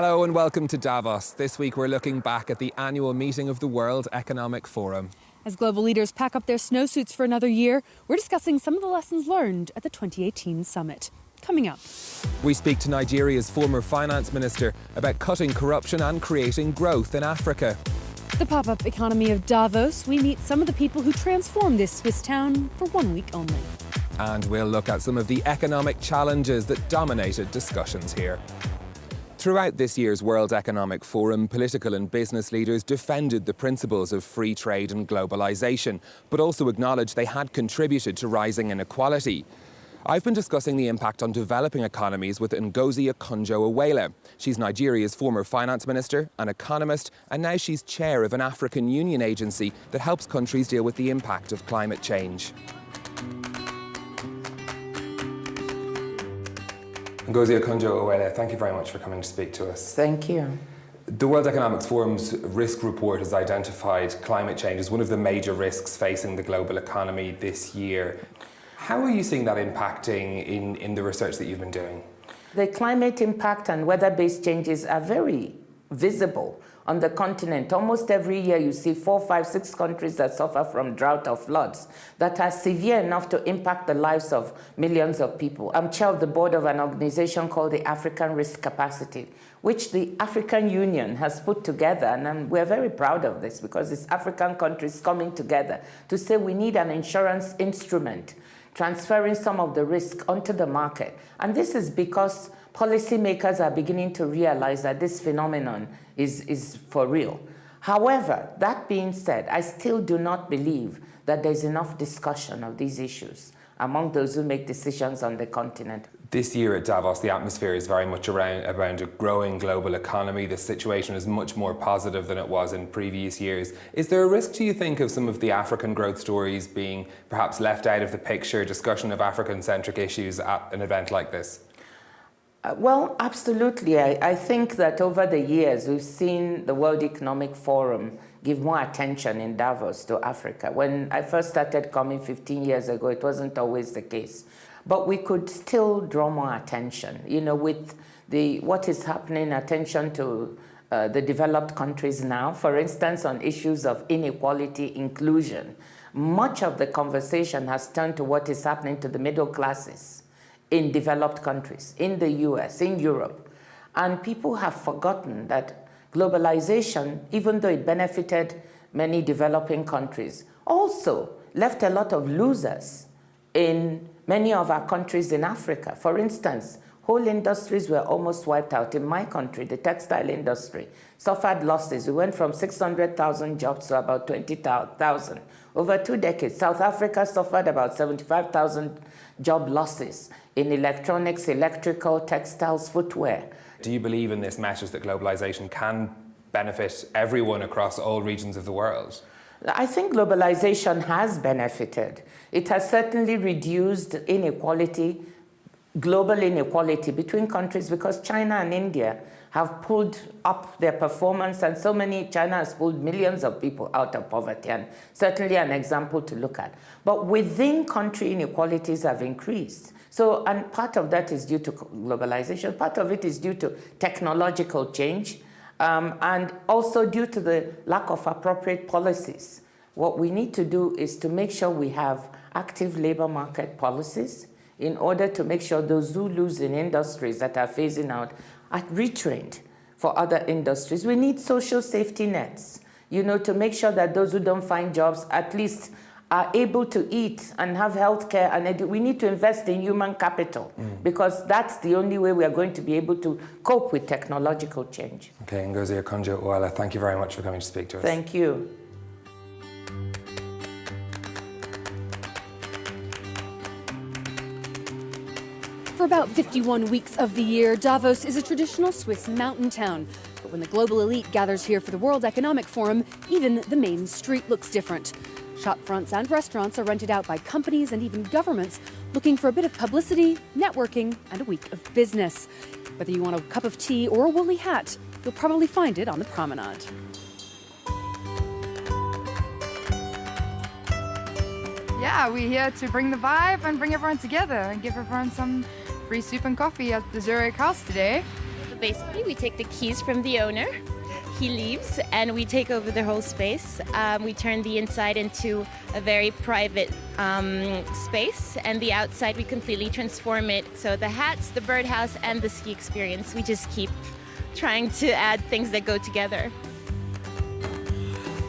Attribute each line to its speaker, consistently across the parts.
Speaker 1: Hello and welcome to Davos. This week we're looking back at the annual meeting of the World Economic Forum.
Speaker 2: As global leaders pack up their snowsuits for another year, we're discussing some of the lessons learned at the 2018 summit. Coming up.
Speaker 1: We speak to Nigeria's former finance minister about cutting corruption and creating growth in Africa.
Speaker 2: The pop-up economy of Davos, we meet some of the people who transformed this Swiss town for 1 week only.
Speaker 1: And we'll look at some of the economic challenges that dominated discussions here. Throughout this year's World Economic Forum, political and business leaders defended the principles of free trade and globalisation, but also acknowledged they had contributed to rising inequality. I've been discussing the impact on developing economies with Ngozi Okonjo-Iweala. She's Nigeria's former finance minister, an economist, and now she's chair of an African Union agency that helps countries deal with the impact of climate change. Ngozi Okonjo-Iweala, thank you very much for coming to speak to us.
Speaker 3: Thank you.
Speaker 1: The World Economic Forum's risk report has identified climate change as one of the major risks facing the global economy this year. How are you seeing that impacting in the research that you've been doing?
Speaker 3: The climate impact and weather-based changes are very visible on the continent. Almost every year you see 4, 5, 6 countries that suffer from drought or floods that are severe enough to impact the lives of millions of people. I'm chair of the board of an organization called the African Risk Capacity, which the African Union has put together, and we're very proud of this because it's African countries coming together to say we need an insurance instrument transferring some of the risk onto the market. And this is because policymakers are beginning to realize that this phenomenon is for real. However, that being said, I still do not believe that there's enough discussion of these issues among those who make decisions on the continent.
Speaker 1: This year at Davos, the atmosphere is very much around a growing global economy. The situation is much more positive than it was in previous years. Is there a risk, do you think, of some of the African growth stories being perhaps left out of the picture, discussion of African-centric issues at an event like this?
Speaker 3: Well, absolutely. I think that over the years, we've seen the World Economic Forum give more attention in Davos to Africa. When I first started coming 15 years ago, it wasn't always the case. But we could still draw more attention, you know, with what is happening, attention to the developed countries now, for instance, on issues of inequality, inclusion. Much of the conversation has turned to what is happening to the middle classes in developed countries, in the US, in Europe. And people have forgotten that globalization, even though it benefited many developing countries, also left a lot of losers in many of our countries in Africa. For instance, whole industries were almost wiped out. In my country, the textile industry suffered losses. We went from 600,000 jobs to about 20,000. Over 2 decades, South Africa suffered about 75,000 job losses in electronics, electrical, textiles, footwear.
Speaker 1: Do you believe in this message that globalization can benefit everyone across all regions of the world?
Speaker 3: I think globalization has benefited. It has certainly reduced inequality, global inequality between countries, because China and India have pulled up their performance, and China has pulled millions of people out of poverty, and certainly an example to look at. But within country, inequalities have increased. So, and part of that is due to globalization, part of it is due to technological change, and also due to the lack of appropriate policies. What we need to do is to make sure we have active labor market policies in order to make sure those who lose in industries that are phasing out are retrained for other industries. We need social safety nets, you know, to make sure that those who don't find jobs at least are able to eat and have health care. And we need to invest in human capital because that's the only way we are going to be able to cope with technological change.
Speaker 1: Okay, Ngozi Okonjo-Iweala, thank you very much for coming to speak to us.
Speaker 3: Thank you.
Speaker 2: For about 51 weeks of the year, Davos is a traditional Swiss mountain town. But when the global elite gathers here for the World Economic Forum, even the main street looks different. Shop fronts and restaurants are rented out by companies and even governments looking for a bit of publicity, networking, and a week of business. Whether you want a cup of tea or a woolly hat, you'll probably find it on the promenade.
Speaker 4: Yeah, we're here to bring the vibe and bring everyone together and give everyone some free soup and coffee at the Zurich House today.
Speaker 5: The basically, we take the keys from the owner. He leaves and we take over the whole space. We turn the inside into a very private space, and the outside we completely transform it. So the hats, the birdhouse, and the ski experience, we just keep trying to add things that go together.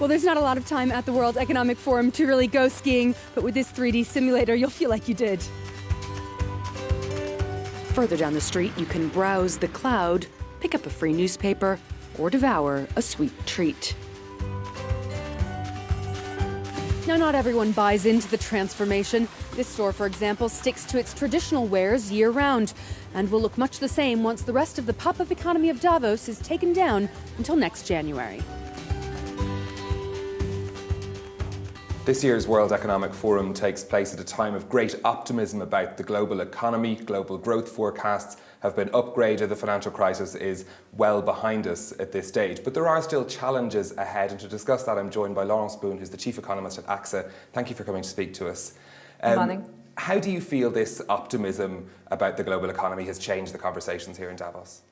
Speaker 2: Well, there's not a lot of time at the World Economic Forum to really go skiing, but with this 3D simulator, you'll feel like you did. Further down the street, you can browse the cloud, pick up a free newspaper, or devour a sweet treat. Now, not everyone buys into the transformation. This store, for example, sticks to its traditional wares year-round and will look much the same once the rest of the pop-up economy of Davos is taken down until next January.
Speaker 1: This year's World Economic Forum takes place at a time of great optimism about the global economy. Global growth forecasts have been upgraded. The financial crisis is well behind us at this stage. But there are still challenges ahead. And to discuss that, I'm joined by Laurence Boone, who's the chief economist at Axa. Thank you for coming to speak to us.
Speaker 6: Good morning.
Speaker 1: How do you feel this optimism about the global economy has changed the conversations here in Davos?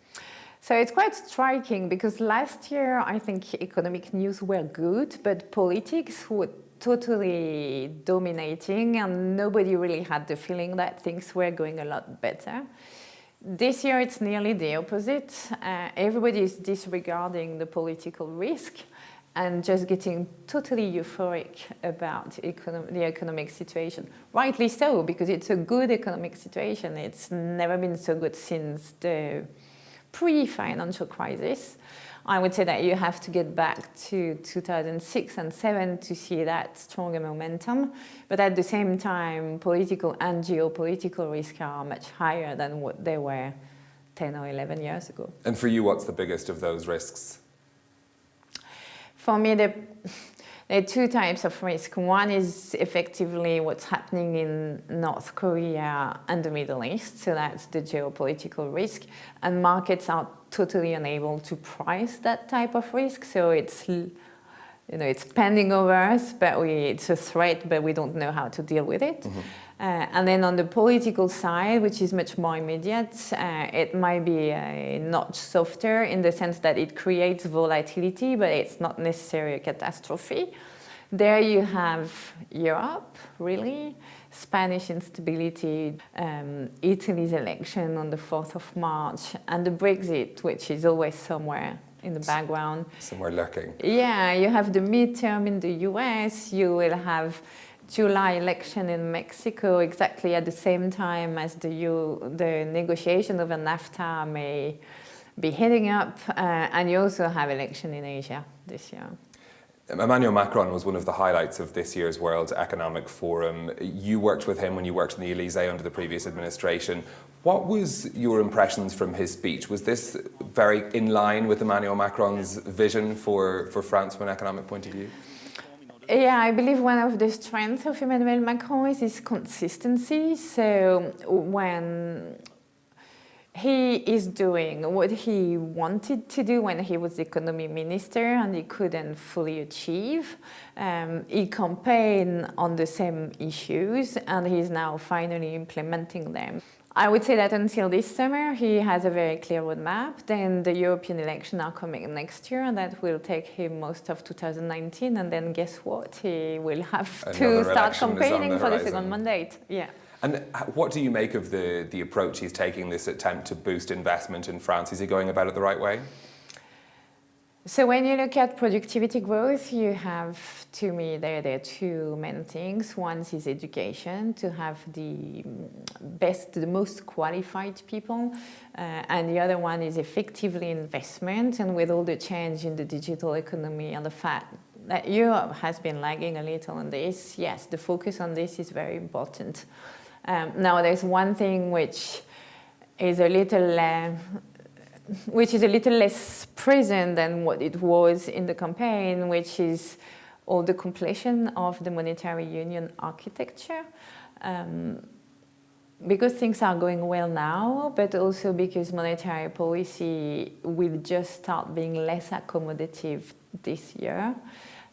Speaker 6: So it's quite striking because last year I think economic news were good, but politics were totally dominating and nobody really had the feeling that things were going a lot better. This year it's nearly the opposite. Everybody is disregarding the political risk and just getting totally euphoric about the economic situation. Rightly so, because it's a good economic situation. It's never been so good since the pre-financial crisis. I would say that you have to get back to 2006 and 2007 to see that stronger momentum. But at the same time, political and geopolitical risks are much higher than what they were 10 or 11 years ago.
Speaker 1: And for you, what's the biggest of those risks?
Speaker 6: For me, there are two types of risk. One is effectively what's happening in North Korea and the Middle East. So that's the geopolitical risk. And markets are totally unable to price that type of risk. So it's, it's pending over us, but it's a threat, but we don't know how to deal with it. Mm-hmm. And then on the political side, which is much more immediate, it might be a notch softer in the sense that it creates volatility, but it's not necessarily a catastrophe. There you have Europe, really, Spanish instability, Italy's election on the 4th of March, and the Brexit, which is always somewhere in the background.
Speaker 1: Somewhere lurking.
Speaker 6: Yeah, you have the midterm in the US, you will have July election in Mexico exactly at the same time as the negotiation of a NAFTA may be heading up, and you also have election in Asia this year.
Speaker 1: Emmanuel Macron was one of the highlights of this year's World Economic Forum. You worked with him when you worked in the Elysee under the previous administration. What was your impressions from his speech? Was this very in line with Emmanuel Macron's vision for France from an economic point of view?
Speaker 6: Yeah, I believe one of the strengths of Emmanuel Macron is his consistency. So when he is doing what he wanted to do when he was the economy minister and he couldn't fully achieve, he campaigned on the same issues and he's now finally implementing them. I would say that until this summer, he has a very clear roadmap. Then the European elections are coming next year, and that will take him most of 2019. And then guess what? He will have to start campaigning for the second mandate. Yeah.
Speaker 1: And what do you make of the approach he's taking, this attempt to boost investment in France? Is he going about it the right way?
Speaker 6: So when you look at productivity growth, you have, to me, there are two main things. One is education, to have the best, the most qualified people. And the other one is effectively investment. And with all the change in the digital economy and the fact that Europe has been lagging a little on this, yes, the focus on this is very important. Now, there's one thing which is a little less present than what it was in the campaign, which is all the completion of the monetary union architecture. Because things are going well now, but also because monetary policy will just start being less accommodative this year.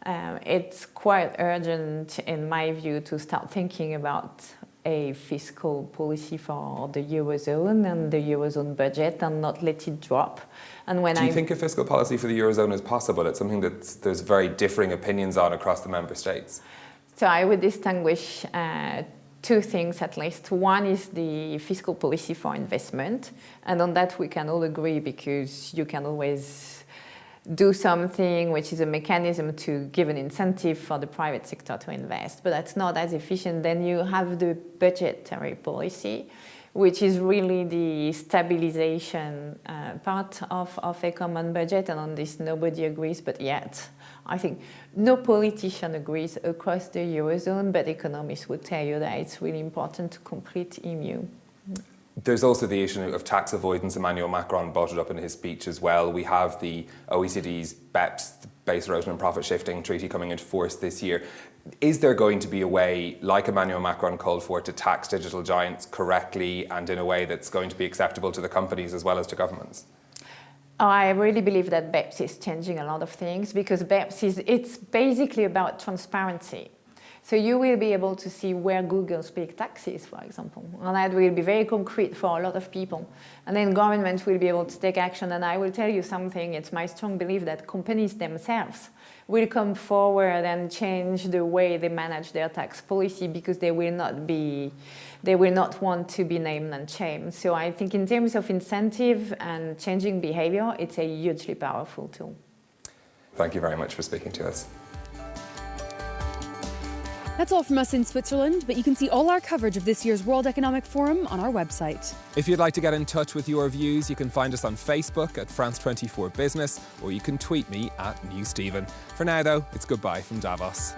Speaker 6: It's quite urgent, in my view, to start thinking about a fiscal policy for the Eurozone and the Eurozone budget and not let it drop. And when
Speaker 1: Do you think a fiscal policy for the Eurozone is possible? It's something that there's very differing opinions on across the member states.
Speaker 6: So I would distinguish two things at least. One is the fiscal policy for investment, and on that we can all agree because you can always do something which is a mechanism to give an incentive for the private sector to invest, but that's not as efficient. Then you have the budgetary policy, which is really the stabilization part of a common budget, and on this nobody agrees, but yet I think no politician agrees across the Eurozone, but economists would tell you that it's really important to complete EMU.
Speaker 1: There's also the issue of tax avoidance. Emmanuel Macron brought it up in his speech as well. We have the OECD's BEPS, the Base Erosion and Profit Shifting Treaty, coming into force this year. Is there going to be a way, like Emmanuel Macron called for, to tax digital giants correctly and in a way that's going to be acceptable to the companies as well as to governments?
Speaker 6: I really believe that BEPS is changing a lot of things, because BEPS it's basically about transparency. So you will be able to see where Google pays taxes, for example, and that will be very concrete for a lot of people. And then governments will be able to take action. And I will tell you something, it's my strong belief that companies themselves will come forward and change the way they manage their tax policy, because they will not want to be named and shamed. So I think in terms of incentive and changing behavior, it's a hugely powerful tool.
Speaker 1: Thank you very much for speaking to us.
Speaker 2: That's all from us in Switzerland, but you can see all our coverage of this year's World Economic Forum on our website.
Speaker 1: If you'd like to get in touch with your views, you can find us on Facebook at France 24 Business, or you can tweet me at NewStephen. For now, though, it's goodbye from Davos.